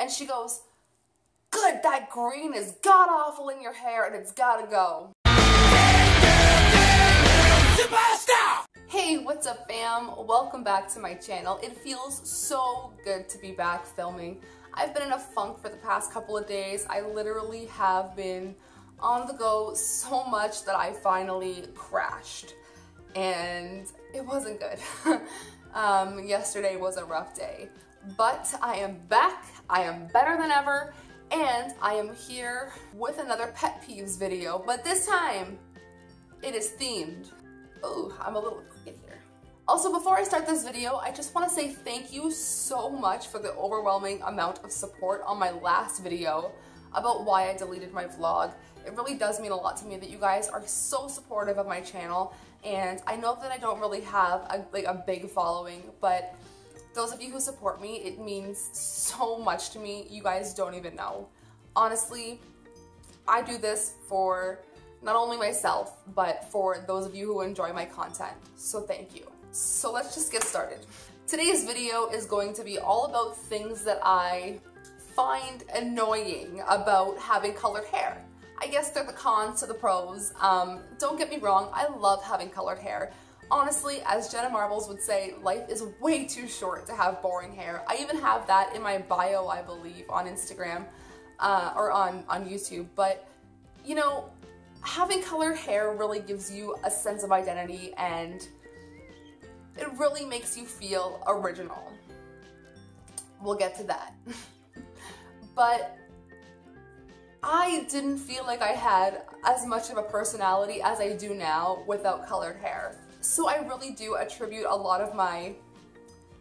And she goes, "Good, that green is god-awful in your hair and it's gotta go." Hey, what's up fam? Welcome back to my channel. It feels so good to be back filming. I've been in a funk for the past couple of days. I literally have been on the go so much that I finally crashed. And it wasn't good. Yesterday was a rough day. But I am back, I am better than ever, and I am here with another pet peeves video, but this time it is themed. Oh, I'm a little crooked here. Also, before I start this video, I just want to say thank you so much for the overwhelming amount of support on my last video about why I deleted my vlog. It really does mean a lot to me that you guys are so supportive of my channel, and I know that I don't really have a big following, but those of you who support me, it means so much to me. You guys don't even know. Honestly, I do this for not only myself, but for those of you who enjoy my content. So thank you. So let's just get started. Today's video is going to be all about things that I find annoying about having colored hair. I guess they're the cons to the pros. Don't get me wrong, I love having colored hair. Honestly, as Jenna Marbles would say, life is way too short to have boring hair. I even have that in my bio, I believe, on Instagram or on YouTube. But, you know, having colored hair really gives you a sense of identity and it really makes you feel original. We'll get to that. But I didn't feel like I had as much of a personality as I do now without colored hair. So I really do attribute a lot of my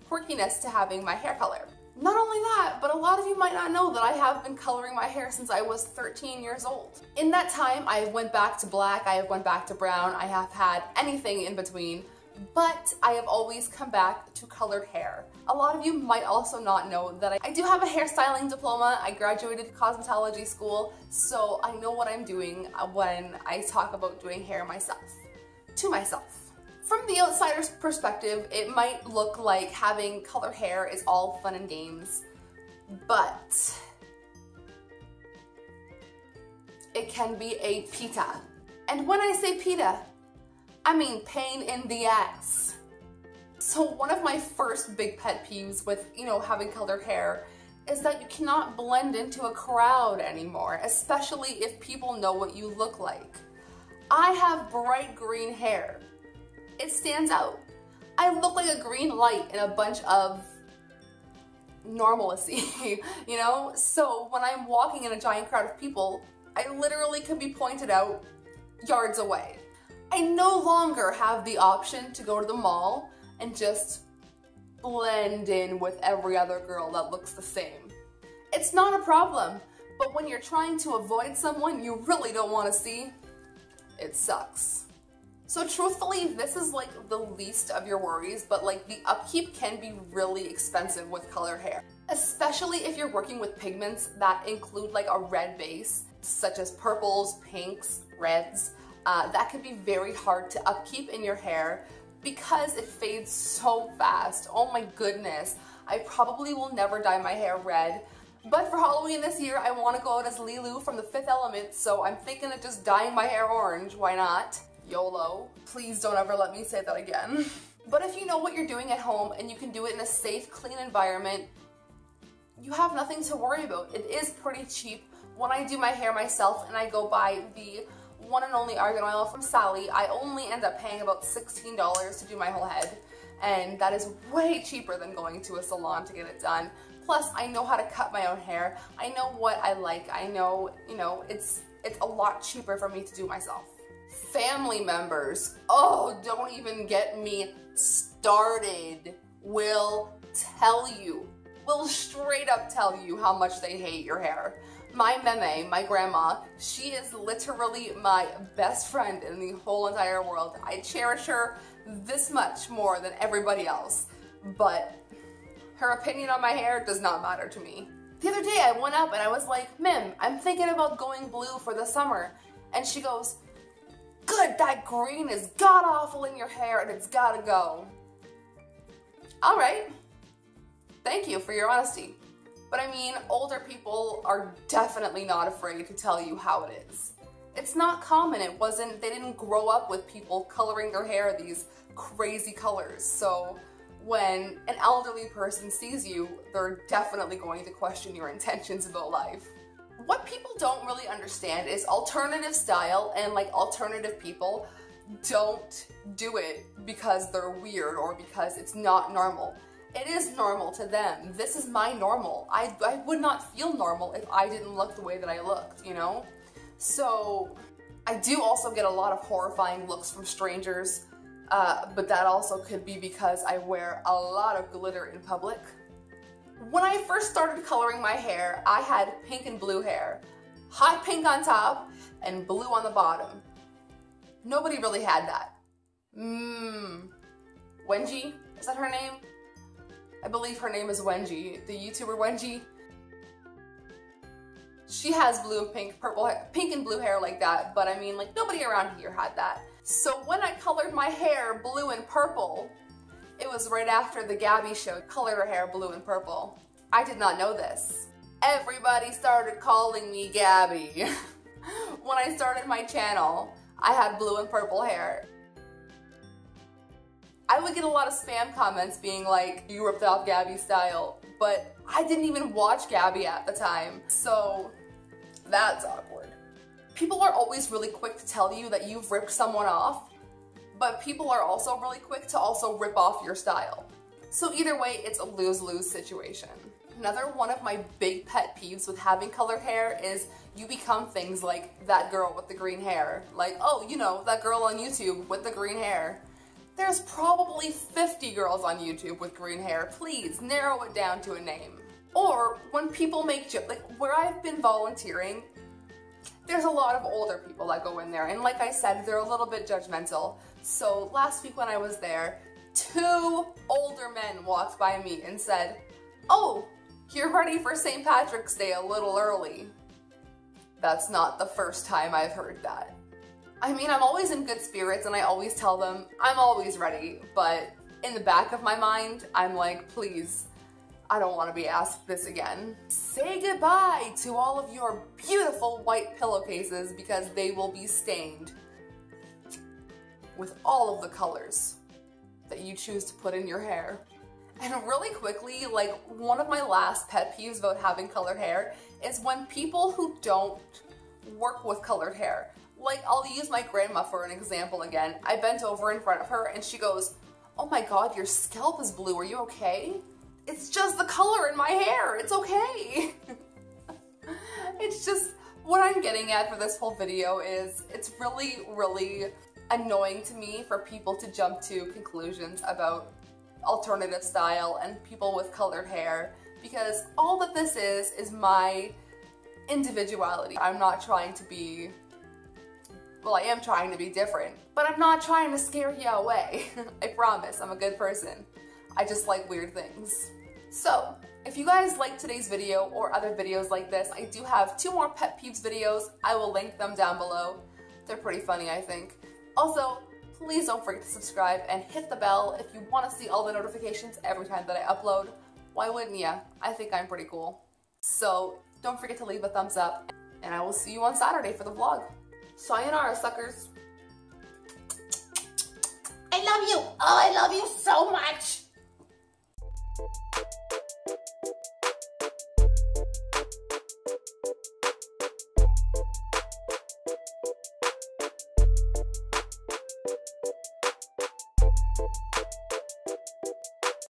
quirkiness to having my hair color. Not only that, but a lot of you might not know that I have been coloring my hair since I was 13 years old. In that time, I went back to black, I went back to brown, I have had anything in between, but I have always come back to colored hair. A lot of you might also not know that I do have a hairstyling diploma. I graduated cosmetology school, so I know what I'm doing when I talk about doing hair myself, to myself. From the outsider's perspective, it might look like having colored hair is all fun and games, but it can be a pita. And when I say pita, I mean pain in the ass. So one of my first big pet peeves with, having colored hair is that you cannot blend into a crowd anymore, especially if people know what you look like. I have bright green hair. It stands out. I look like a green light in a bunch of normalcy, So when I'm walking in a giant crowd of people, I literally can be pointed out yards away. I no longer have the option to go to the mall and just blend in with every other girl that looks the same. It's not a problem, but when you're trying to avoid someone you really don't want to see, it sucks. So truthfully, this is like the least of your worries, but the upkeep can be really expensive with colored hair. Especially if you're working with pigments that include a red base, such as purples, pinks, reds. That can be very hard to upkeep in your hair because it fades so fast. Oh my goodness. I probably will never dye my hair red, but for Halloween this year, I want to go out as Lilu from The Fifth Element, so I'm thinking of just dyeing my hair orange. Why not? YOLO. Please don't ever let me say that again. But if you know what you're doing at home and you can do it in a safe, clean environment, you have nothing to worry about. It is pretty cheap. When I do my hair myself and I go buy the one and only argan oil from Sally, I only end up paying about $16 to do my whole head. And that is way cheaper than going to a salon to get it done. Plus, I know how to cut my own hair. I know what I like. I know, it's a lot cheaper for me to do myself. Family members, oh, don't even get me started, will straight up tell you how much they hate your hair. My meme, my grandma, she is literally my best friend in the whole entire world. I cherish her this much more than everybody else, but her opinion on my hair does not matter to me. The other day I went up and I was like, "Mim, I'm thinking about going blue for the summer." And she goes, "Good, that green is god-awful in your hair and it's gotta go." All right. Thank you for your honesty. But I mean, older people are definitely not afraid to tell you how it is. It's not common. They didn't grow up with people coloring their hair these crazy colors. So when an elderly person sees you, they're definitely going to question your intentions about life. What people don't really understand is alternative style, and like alternative people don't do it because they're weird or because it's not normal. It is normal to them. This is my normal. I would not feel normal if I didn't look the way that I looked, you know? So I do also get a lot of horrifying looks from strangers, but that also could be because I wear a lot of glitter in public. When I first started coloring my hair, I had pink and blue hair. Hot pink on top and blue on the bottom. Nobody really had that. Wenji? Is that her name? I believe her name is Wenji, the YouTuber Wenji. She has blue and pink, pink and blue hair like that, but I mean, like, nobody around here had that. So when I colored my hair blue and purple, it was right after the Gabby show colored her hair blue and purple. I did not know this. Everybody started calling me Gabby. When I started my channel, I had blue and purple hair. I would get a lot of spam comments being like, you ripped off Gabby's style, but I didn't even watch Gabby at the time, so that's awkward. People are always really quick to tell you that you've ripped someone off, but people are also really quick to also rip off your style. So either way, it's a lose-lose situation. Another one of my big pet peeves with having colored hair is you become things like that girl with the green hair. Like, oh, you know, that girl on YouTube with the green hair. There's probably 50 girls on YouTube with green hair. Please narrow it down to a name. Or when people make jokes, like where I've been volunteering, there's a lot of older people that go in there. And like I said, they're a little bit judgmental. So last week when I was there, 2 older men walked by me and said, oh, you're ready for St. Patrick's Day a little early. That's not the first time I've heard that. I mean, I'm always in good spirits and I always tell them I'm always ready, but in the back of my mind, I'm like, please, I don't want to be asked this again. Say goodbye to all of your beautiful white pillowcases because they will be stained with all of the colors that you choose to put in your hair. And really quickly, like one of my last pet peeves about having colored hair is when people who don't work with colored hair, like I'll use my grandma for an example again. I bent over in front of her and she goes, oh my God, your scalp is blue, are you okay? It's just the color in my hair, it's okay. It's just, what I'm getting at for this whole video is it's really, really annoying to me for people to jump to conclusions about alternative style and people with colored hair, because all that this is my individuality. I'm not trying to be, well, I am trying to be different, but I'm not trying to scare you away. I promise, I'm a good person. I just like weird things. So, if you guys liked today's video or other videos like this, I do have 2 more pet peeves videos. I will link them down below. They're pretty funny, I think. Also, please don't forget to subscribe and hit the bell if you want to see all the notifications every time that I upload. Why wouldn't ya? I think I'm pretty cool. So, don't forget to leave a thumbs up, and I will see you on Saturday for the vlog. Sayonara, suckers. I love you. Oh, I love you so much.